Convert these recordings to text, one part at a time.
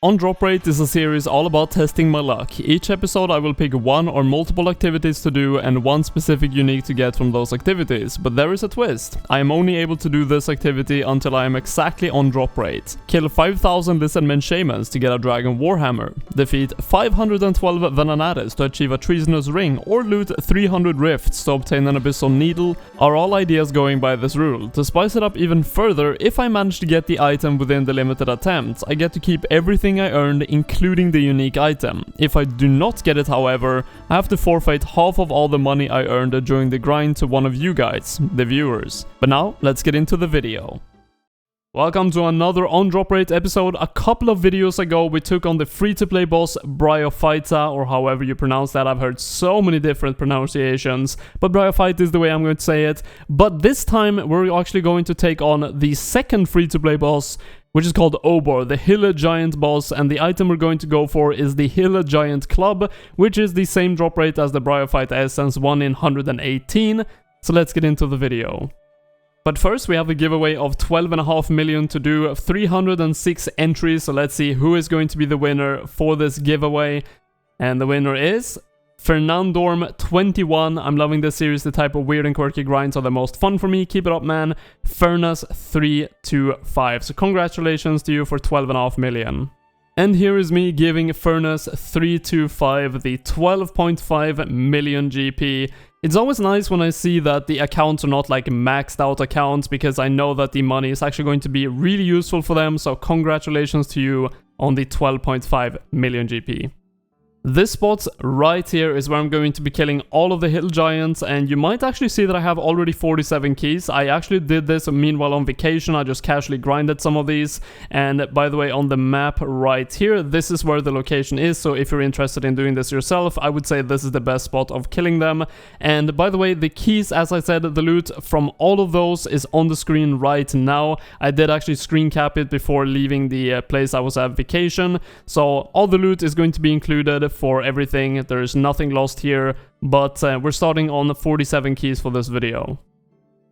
On Drop Rate is a series all about testing my luck. Each episode I will pick one or multiple activities to do and one specific unique to get from those activities, but there is a twist. I am only able to do this activity until I am exactly on Drop Rate. Kill 5000 Lizardmen Shamans to get a Dragon Warhammer. Defeat 512 Venanatis to achieve a Treasonous Ring, or loot 300 Rifts to obtain an Abyssal Needle are all ideas going by this rule. To spice it up even further, if I manage to get the item within the limited attempt, I get to keep everything I earned, including the unique item. If I do not get it, however, I have to forfeit half of all the money I earned during the grind to one of you guys, the viewers. But now, let's get into the video. Welcome to another On Drop Rate episode. A couple of videos ago we took on the free-to-play boss Bryophyta, or however you pronounce that. I've heard so many different pronunciations, but Bryophyta is the way I'm going to say it. But this time we're actually going to take on the second free-to-play boss, which is called Obor, the Hill Giant boss, and the item we're going to go for is the Hill Giant Club, which is the same drop rate as the Bryophyta Essence, 1 in 118. So let's get into the video. But first we have a giveaway of 12.5 million to do, 306 entries, so let's see who is going to be the winner for this giveaway. And the winner is Fernandorm21. I'm loving this series, the type of weird and quirky grinds are the most fun for me. Keep it up, man. Furnace325. So congratulations to you for 12.5 million. And here is me giving Furnace325 the 12.5 million GP. It's always nice when I see that the accounts are not like maxed out accounts, because I know that the money is actually going to be really useful for them. So congratulations to you on the 12.5 million GP. This spot right here is where I'm going to be killing all of the hill giants, and you might actually see that I have already 47 keys. I actually did this meanwhile on vacation. I just casually grinded some of these, and by the way, on the map right here, this is where the location is, so if you're interested in doing this yourself, I would say this is the best spot of killing them. And by the way, the keys, as I said, the loot from all of those is on the screen right now. I did actually screen cap it before leaving the place I was at vacation, so all the loot is going to be included for everything. There is nothing lost here, but we're starting on 47 keys for this video.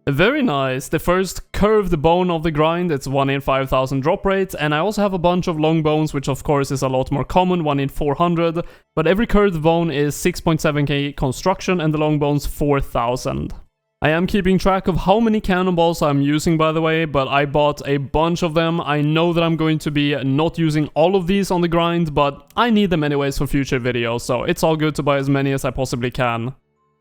Very nice. The first curved bone of the grind, it's 1 in 5000 drop rate, and I also have a bunch of long bones, which of course is a lot more common, 1 in 400, but every curved bone is 6.7k construction and the long bones 4000. I am keeping track of how many cannonballs I'm using, by the way, but I bought a bunch of them. I know that I'm going to be not using all of these on the grind, but I need them anyways for future videos, so it's all good to buy as many as I possibly can.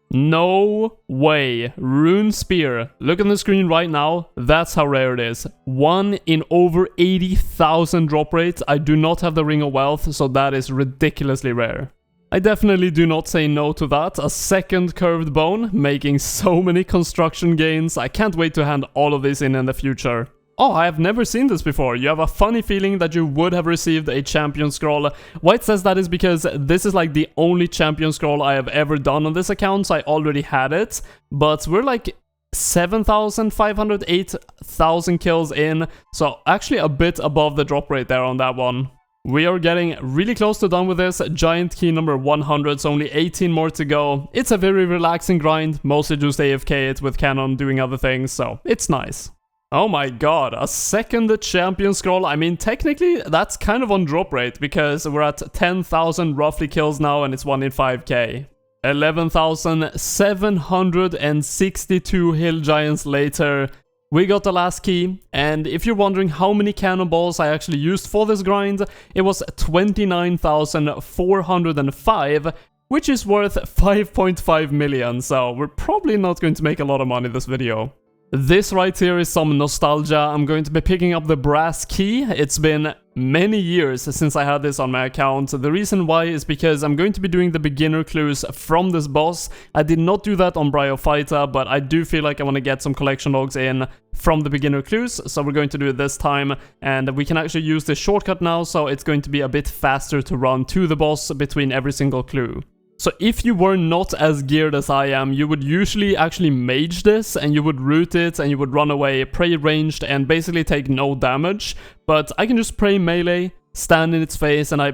No way. Rune Spear. Look on the screen right now. That's how rare it is. 1 in over 80,000 drop rate. I do not have the Ring of Wealth, so that is ridiculously rare. I definitely do not say no to that. A second curved bone, making so many construction gains. I can't wait to hand all of this in the future. Oh, I have never seen this before. You have a funny feeling that you would have received a champion scroll. Why it says that is because this is like the only champion scroll I have ever done on this account, so I already had it. But we're like 7,500, 8,000 kills in, so actually a bit above the drop rate there on that one. We are getting really close to done with this. Giant key number 100, so only 18 more to go. It's a very relaxing grind, mostly just AFK it with cannon doing other things, so it's nice. Oh my god, a second champion scroll. I mean, technically that's kind of on drop rate, because we're at 10,000 roughly kills now and it's 1 in 5k. 11,762 hill giants later. We got the last key, and if you're wondering how many cannonballs I actually used for this grind, it was 29,405, which is worth 5.5 million, so we're probably not going to make a lot of money this video. This right here is some nostalgia. I'm going to be picking up the brass key. It's been many years since I had this on my account. The reason why is because I'm going to be doing the beginner clues from this boss. I did not do that on Bryophyta, but I do feel like I want to get some collection logs in from the beginner clues, so we're going to do it this time, and we can actually use this shortcut now, so it's going to be a bit faster to run to the boss between every single clue. So if you were not as geared as I am, you would usually actually mage this, and you would root it, and you would run away, pray ranged, and basically take no damage. But I can just pray melee, stand in its face, and I...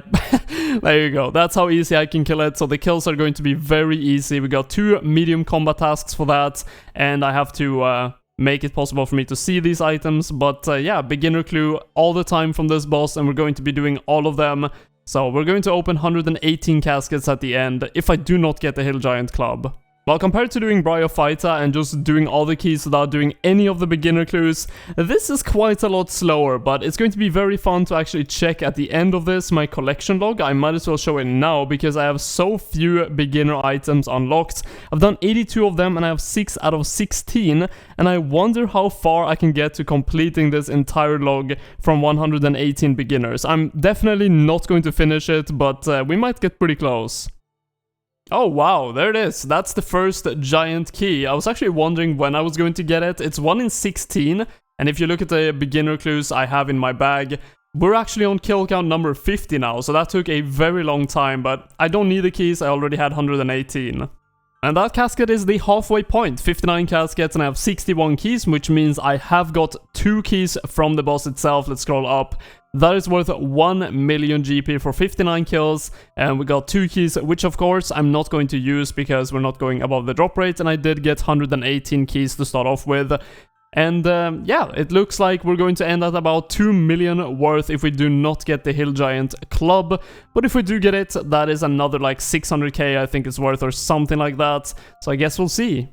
there you go, that's how easy I can kill it. So the kills are going to be very easy. We got 2 medium combat tasks for that, and I have to make it possible for me to see these items. But yeah, beginner clue all the time from this boss, and we're going to be doing all of them. So we're going to open 118 caskets at the end if I do not get the Hill Giant Club. Well, compared to doing Bryophyta and just doing all the keys without doing any of the beginner clues, this is quite a lot slower, but it's going to be very fun to actually check at the end of this my collection log. I might as well show it now because I have so few beginner items unlocked. I've done 82 of them and I have 6 out of 16, and I wonder how far I can get to completing this entire log from 118 beginners. I'm definitely not going to finish it, but we might get pretty close. Oh wow, there it is. That's the first giant key. I was actually wondering when I was going to get it. It's 1 in 16, and if you look at the beginner clues I have in my bag, we're actually on kill count number 50 now, so that took a very long time, but I don't need the keys, I already had 118. And that casket is the halfway point, 59 caskets, and I have 61 keys, which means I have got 2 keys from the boss itself. Let's scroll up. That is worth 1 million GP for 59 kills, and we got 2 keys, which of course I'm not going to use because we're not going above the drop rate, and I did get 118 keys to start off with. And yeah, it looks like we're going to end at about 2 million worth if we do not get the Hill Giant Club. But if we do get it, that is another like 600k I think it's worth or something like that. So I guess we'll see.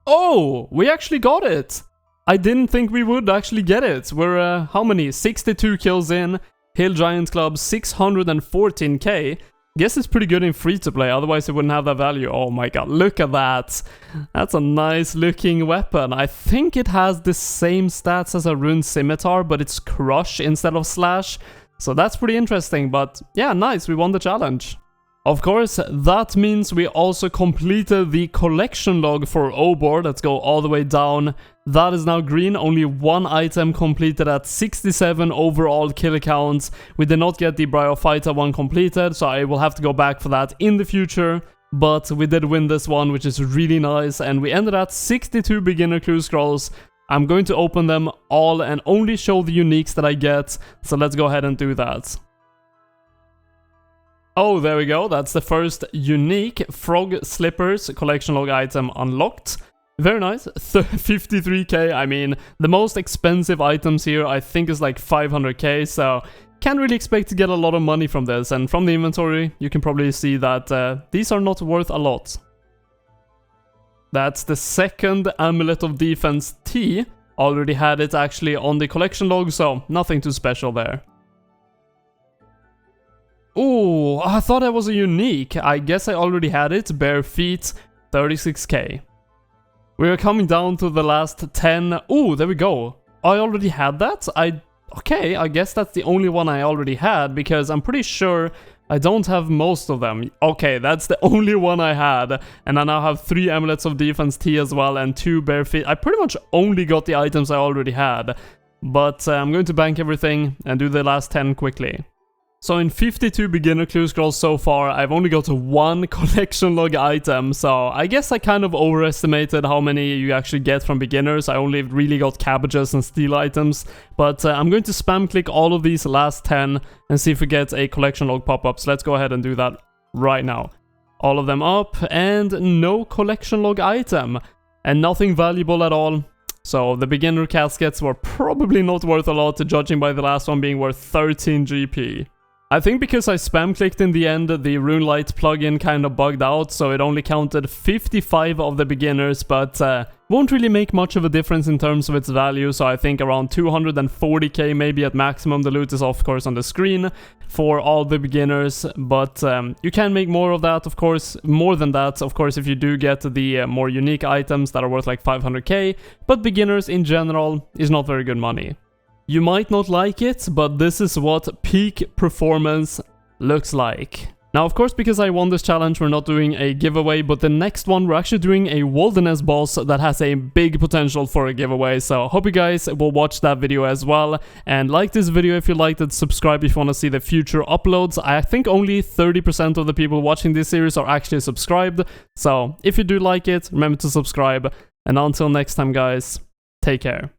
Oh, we actually got it! I didn't think we would actually get it. We're, how many? 62 kills in. Hill Giant Club 614k. Guess it's pretty good in free-to-play, otherwise it wouldn't have that value. Oh my god, look at that. That's a nice looking weapon. I think it has the same stats as a Rune Scimitar, but it's Crush instead of Slash. So that's pretty interesting, but yeah, nice, we won the challenge. Of course, that means we also completed the collection log for Obor. Let's go all the way down. That is now green, only 1 item completed at 67 overall kill counts. We did not get the Bryophyta one completed, so I will have to go back for that in the future. But we did win this one, which is really nice, and we ended at 62 beginner clue scrolls. I'm going to open them all and only show the uniques that I get, so let's go ahead and do that. Oh, there we go, that's the first unique Frog Slippers collection log item unlocked. Very nice, 53k, I mean, the most expensive items here I think is like 500k, so can't really expect to get a lot of money from this, and from the inventory you can probably see that these are not worth a lot. That's the second Amulet of Defense T, already had it actually on the collection log, so nothing too special there. Oh, I thought that was a unique. I guess I already had it. Bare Feet, 36k. We are coming down to the last 10. Oh, there we go. I already had that? Okay, I guess that's the only one I already had, because I'm pretty sure I don't have most of them. Okay, that's the only one I had. And I now have 3 Amulets of Defense T as well, and 2 Bare Feet. I pretty much only got the items I already had. But I'm going to bank everything and do the last 10 quickly. So in 52 beginner clue scrolls so far, I've only got 1 collection log item, so I guess I kind of overestimated how many you actually get from beginners. I only really got cabbages and steel items, but I'm going to spam click all of these last 10 and see if we get a collection log pop-up, so let's go ahead and do that right now. All of them up, and no collection log item, and nothing valuable at all. So the beginner caskets were probably not worth a lot, judging by the last one being worth 13 GP. I think because I spam clicked in the end, the RuneLite plugin kind of bugged out, so it only counted 55 of the beginners, but won't really make much of a difference in terms of its value, so I think around 240k maybe at maximum. The loot is of course on the screen for all the beginners, but you can make more of that, of course, more than that, of course, if you do get the more unique items that are worth like 500k, but beginners in general is not very good money. You might not like it, but this is what peak performance looks like. Now, of course, because I won this challenge, we're not doing a giveaway, but the next one, we're actually doing a Wilderness boss that has a big potential for a giveaway, so hope you guys will watch that video as well, and like this video if you liked it, subscribe if you want to see the future uploads. I think only 30% of the people watching this series are actually subscribed, so if you do like it, remember to subscribe, and until next time guys, take care.